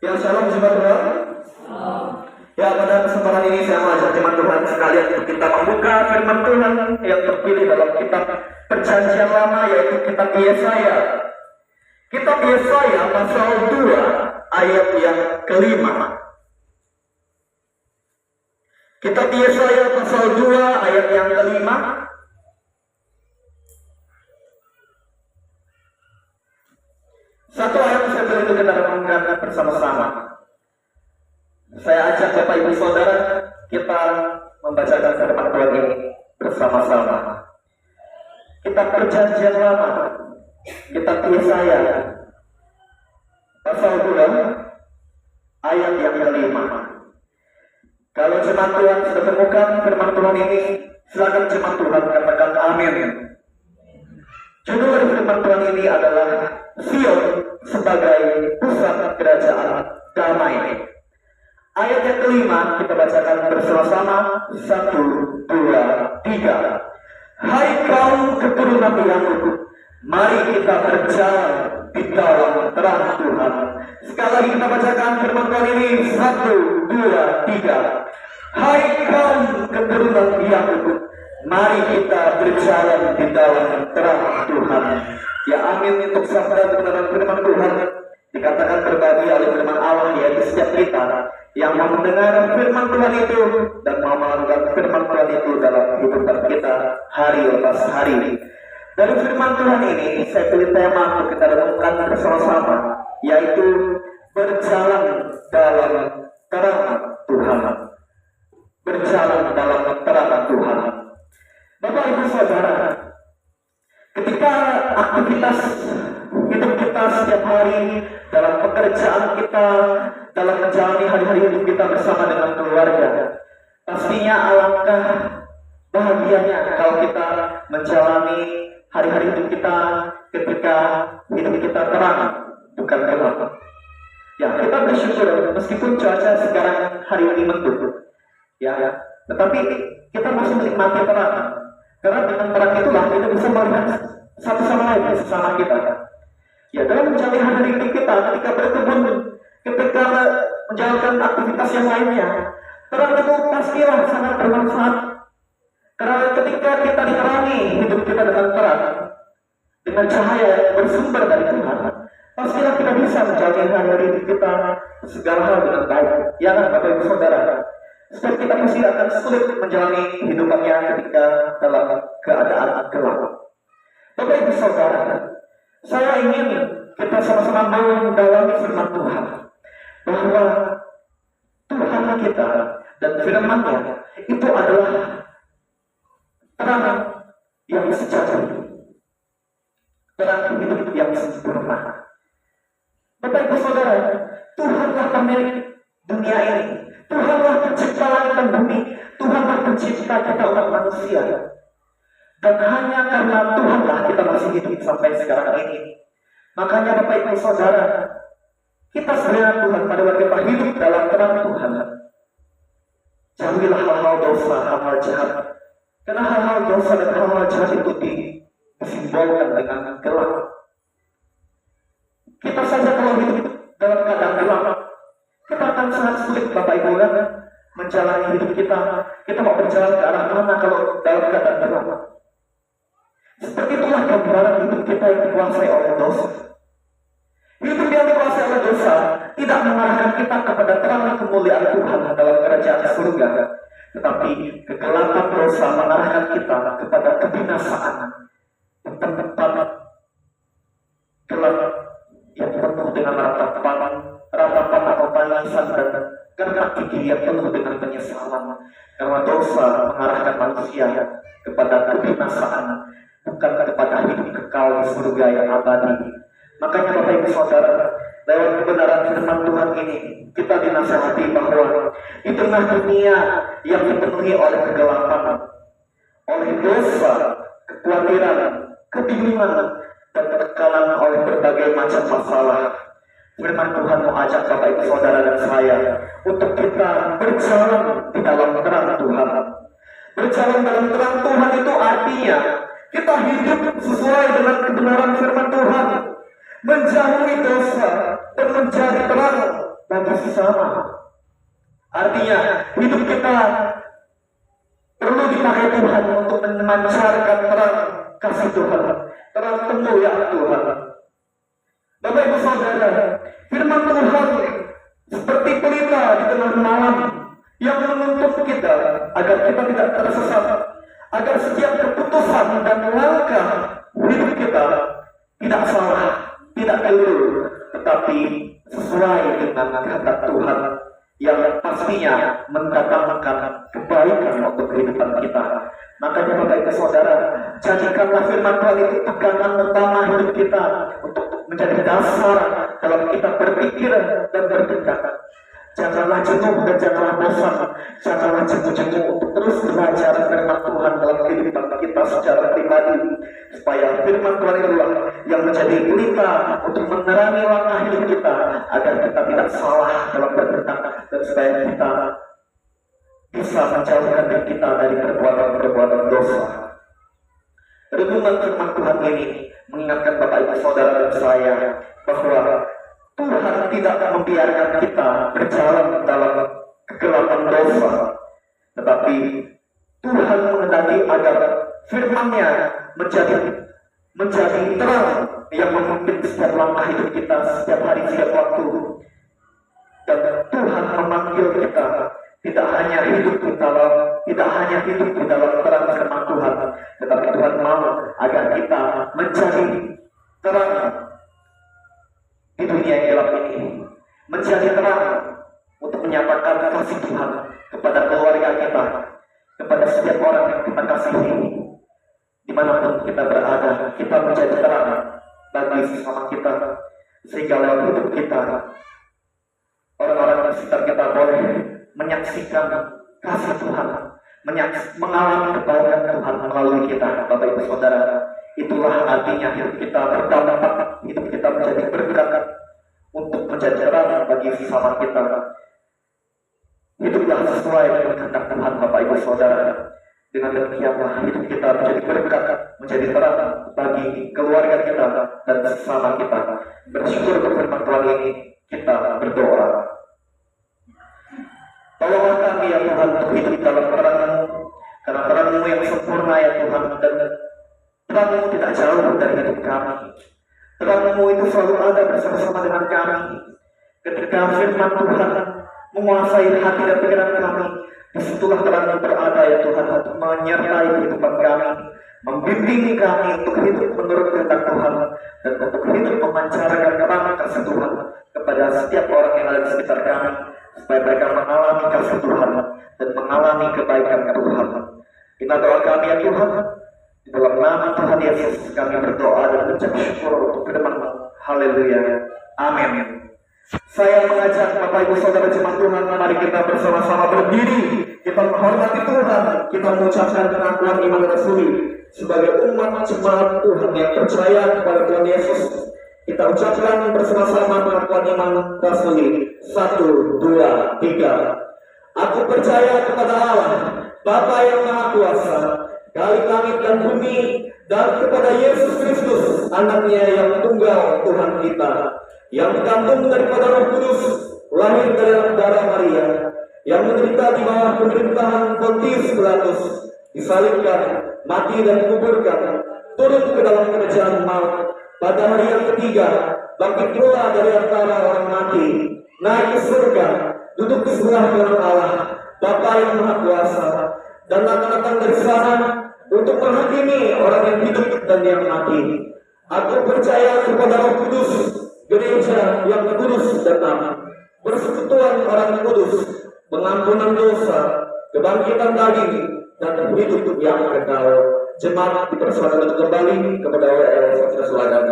Ya, shalom jemaat Tuhan. Ya, pada kesempatan ini saya mengajak jemaat Tuhan sekalian untuk kita membuka firman Tuhan yang terpilih dalam kitab Perjanjian Lama, yaitu kitab Yesaya. Kitab Yesaya pasal 2 ayat yang kelima. Kitab Yesaya pasal 2 ayat yang kelima. Satu ayat saya beri untuk kita renungkan bersama-sama. Saya ajak Bapak Ibu Saudara kita membacakan firman Tuhan ini bersama-sama. Kitab Perjanjian Lama, kitab Yesaya pasal 2 ayat yang kelima. Kalau jemaat Tuhan sudah temukan firman Tuhan ini, silakan jemaat Tuhan katakan amin. Judul dari firman Tuhan ini adalah Sion sebagai pusat kerajaan damai. Ayat yang kelima kita bacakan bersama-sama. 1, 2, 3. Hai kaum keturunan Yakub, mari kita berjalan di dalam terang Tuhan. Sekali lagi kita bacakan firman Tuhan ini. 1, 2, 3. Hai kaum keturunan Yakub, mari kita berjalan di dalam terang Tuhan. Ya, amin untuk sabda kebenaran firman Tuhan dikatakan berbagi oleh firman Allah, yaitu setiap kita yang mau mendengar firman Tuhan itu dan mau melakukan firman Tuhan itu dalam kehidupan kita hari lepas hari. Dari firman Tuhan ini saya pilih tema untuk kita renungkan bersama-sama, yaitu berjalan dalam terang Tuhan. Berjalan dalam terang Tuhan. Bapak Ibu Saudara, ketika aktivitas hidup kita setiap hari, dalam pekerjaan kita, dalam menjalani hari-hari hidup kita bersama dengan keluarga, pastinya alangkah bahagianya kalau kita menjalani hari-hari hidup kita ketika hidup kita terang, bukan gelap. Ya, kita bersyukur meskipun cuaca sekarang hari ini mendung, ya, tetapi kita masih menikmati terang. Karena dengan terang itulah kita bisa melihat satu sama lain, sesama kita. Ya, dalam menjalani hari hidup kita, ketika berkebun, ketika menjalankan aktivitas yang lainnya, terang itu pastilah sangat bermanfaat. Karena ketika kita diterangi hidup kita dengan terang, dengan cahaya yang bersumber dari Tuhan, pastilah kita bisa menjalani hari hidup kita segala hal dengan baik. Ya kan, Bapak Ibu Saudara? Sebab kita pasti akan sulit menjalani hidupannya ketika dalam keadaan gelap. Bapak Ibu Saudara, saya ingin kita sama-sama mendalami firman Tuhan, bahwa Tuhan kita dan firman-Nya itu adalah terang yang sejati, terang hidup yang sempurna. Bapak Ibu Saudara, Tuhanlah pemilik dunia ini. Tuhanlah pencipta langit dan bumi. Tuhanlah pencipta kita umat manusia. Dan hanya karena Tuhanlah kita masih hidup sampai sekarang ini. Makanya Bapak Ibu Saudara, kita serahkan Tuhan pada waktu kita hidup dalam terang Tuhan. Jauhilah hal-hal dosa, hal-hal jahat. Karena hal-hal dosa dan hal-hal jahat itu disimbolkan dengan gelap. Kita saja kalau hidup dalam keadaan gelap, kita akan sangat sulit Bapak Ibu kan menjalani hidup kita. Kita mau berjalan ke arah mana kalau dalam keadaan gelap? Seperti itulah gambaran hidup kita yang dikuasai oleh dosa. Hidup yang dikuasai oleh dosa tidak mengarahkan kita kepada terang kemuliaan Tuhan dalam kerajaan surga, tetapi kegelapan dosa mengarahkan kita kepada kebinasaan, tempat gelap yang penuh dengan ratapan atau tangisan dan gerak gigi yang penuh dengan penyesalan. Karena dosa mengarahkan manusia kepada kebinasaan, bukan kepada hidup kekal di surga yang abadi. Makanya Bapak Ibu Saudara, lewat kebenaran firman Tuhan ini, kita dinasihati bahwa di tengah dunia yang dipenuhi oleh kegelapan, oleh dosa, kekhawatiran, kebingungan, dan terkalang oleh berbagai macam masalah, firman Tuhan mau ajak Bapak Ibu Saudara dan saya untuk kita berjalan di dalam terang Tuhan. Berjalan dalam terang Tuhan itu artinya kita hidup sesuai dengan kebenaran firman Tuhan, menjauhi dosa dan menjadi terang sesama. Artinya hidup kita perlu dipakai Tuhan untuk memancarkan terang kasih Tuhan, terang temu ya Tuhan. Bapak Ibu Saudara, firman Tuhan seperti pelita di tengah malam yang menuntut kita agar kita tidak tersesat, agar setiap keputusan dan langkah hidup kita tidak salah, tidak keliru, tetapi sesuai dengan kata Tuhan yang pastinya mendatangkan kebaikan untuk kehidupan kita. Makanya Bapak Ibu Saudara, jadikanlah firman Tuhan itu pegangan utama hidup kita untuk menjadi dasar dalam kita berpikir dan bertindak. Janganlah jenuh dan janganlah bosan, janganlah jemu-jemu untuk terus belajar firman Tuhan dalam kehidupan kita secara pribadi, supaya firman Tuhan itulah yang menjadi pelita untuk menerangi langkah hidup kita agar kita tidak salah dalam bertindak, dan supaya kita bisa menjauhkan diri kita dari perbuatan-perbuatan dosa. Renungan firman Tuhan ini mengingatkan Bapak Ibu Saudara dan saya bahwa Tuhan tidak membiarkan kita berjalan dalam kegelapan dosa, tetapi Tuhan menghendaki agar firman-Nya menjadi terang yang memimpin setiap langkah hidup kita, setiap hari, setiap waktu. Dan Tuhan memanggil kita tidak hanya hidup di dalam terang firman Tuhan, tetapi Tuhan mau agar kita menjadi terang di dunia yang gelap ini, menjadi terang untuk menyatakan kasih Tuhan kepada keluarga kita, kepada setiap orang yang kita kasihi. Dimanapun kita berada, kita menjadi terang bagi sesama kita, sehingga lewat hidup kita orang-orang di sekitar kita boleh menyaksikan kasih Tuhan, mengalami kebaikan Tuhan melalui kita. Bapak Ibu Saudara, itulah artinya hidup kita berdampak, hidup kita menjadi berkat untuk menjadi terang bagi sesama kita. Hiduplah sesuai dengan kehendak Tuhan, Bapak Ibu Saudara. Dengan demikianlah hidup kita menjadi berkat, menjadi terang bagi keluarga kita dan sesama kita. Bersyukur untuk firman Tuhan ini, kita berdoa. Tolonglah kami ya Tuhan untuk hidup dalam terang-Mu, karena terang-Mu yang sempurna ya Tuhan, dan terang-Mu tidak jauh dari hidup kami. Terang-Mu itu selalu ada bersama-sama dengan kami. Ketika firman Tuhan menguasai hati dan pikiran kami, disitulah terang-Mu berada ya Tuhan, untuk menyertai kehidupan kami, membimbing kami untuk hidup menurut kehendak Tuhan, dan untuk hidup memancarkan terang kasih Tuhan kepada setiap orang yang ada di sekitar kami, supaya mereka mengalami kasih Tuhan dan mengalami kebaikan Tuhan. Inilah doa kami ya Tuhan. Di dalam nama Tuhan Yesus kami berdoa dan mengucap syukur untuk firman-Mu. Haleluya. Amin. Saya mengajak Bapak Ibu Saudara jemaat Tuhan, mari kita bersama-sama berdiri. Kita menghormati Tuhan, kita mengucapkan pengakuan iman rasuli sebagai umat jemaat Tuhan yang percaya kepada Tuhan Yesus. Kita ucapkan bersama-sama pengakuan iman rasuli. 1, 2, 3. Aku percaya kepada Allah, Bapa yang Maha Kuasa, Kali langit dan bumi, dan kepada Yesus Kristus, anaknya yang tunggal Tuhan kita, yang dikandung daripada Roh Kudus, lahir dari darah Maria, yang menderita di bawah pemerintahan Pontius Pilatus, disalibkan, mati dan dikuburkan, turun ke dalam kerajaan maut, pada hari yang ketiga, bangkit pula dari antara orang mati, naik ke surga, duduk di sebelah kanan Allah, Bapa yang Maha Kuasa, dan akan datang dari sana untuk menghakimi orang yang hidup dan yang mati. Aku percaya kepada Roh Kudus, gereja yang kudus dan aman, persekutuan orang kudus, pengampunan dosa, kebangkitan daging, dan hidup yang kekal. Jemaat dipersilakan untuk kembali kepada WL Saudara Suladan.